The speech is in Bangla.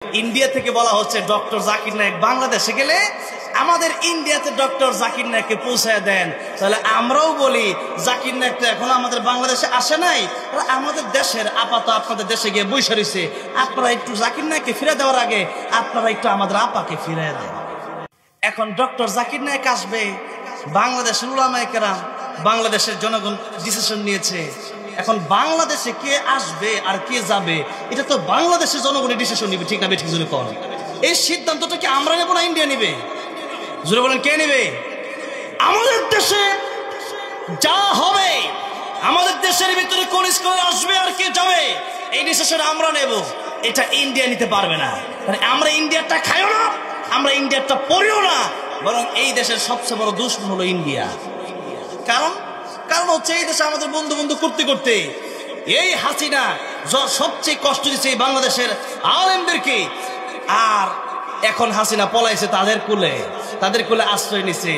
ইন্ডিয়া থেকে বলা হচ্ছে ডক্টর জাকির নায়েক বাংলাদেশে গেলে আমাদের ইন্ডিয়াতে ডক্টর জাকির নায়েককে পৌঁছায় দেন। তাহলে আমরাও বলি জাকির নায়েক তো এখন আমাদের বাংলাদেশে আসে নাই, আমাদের দেশের আপাতত আপনাদের দেশে গিয়ে বসে রয়েছে। আপনারা একটু জাকির নায়েককে ফিরে দেওয়ার আগে আপনারা একটু আমাদের আপাকে ফিরে দেন। এখন ডক্টর জাকির নায়েক আসবে, বাংলাদেশের উলামায়ে কেরাম, বাংলাদেশের জনগণ ডিসিশন নিয়েছে। এখন বাংলাদেশে কে আসবে আর কে যাবে এটা তো বাংলাদেশের জনগণের ডিসিশন নিবে, ঠিক না? ঠিক জোরে কর। এই সিদ্ধান্তটা কি আমরা নেব না ইন্ডিয়া নিবে? জোরে বলেন, কে নেবে? আমাদের দেশে যা হবে, আমাদের দেশের ভিতরে কোন স্কলার আসবে আর কে যাবে এই ডিসিশন আমরা নেব, এটা ইন্ডিয়া নিতে পারবে না। মানে আমরা ইন্ডিয়াটা খাইও না, আমরা ইন্ডিয়াটা পড়িও না, বরং এই দেশের সবচেয়ে বড় দুশমন হলো ইন্ডিয়া। কারণ হচ্ছে এই দেশে আমাদের বন্ধু বন্ধু করতে করতে এই হাসিনা সবচেয়ে কষ্ট দিচ্ছে এই বাংলাদেশের আলেমদেরকে। আর এখন হাসিনা পলাইছে তাদের কুলে আশ্রয় নিছে।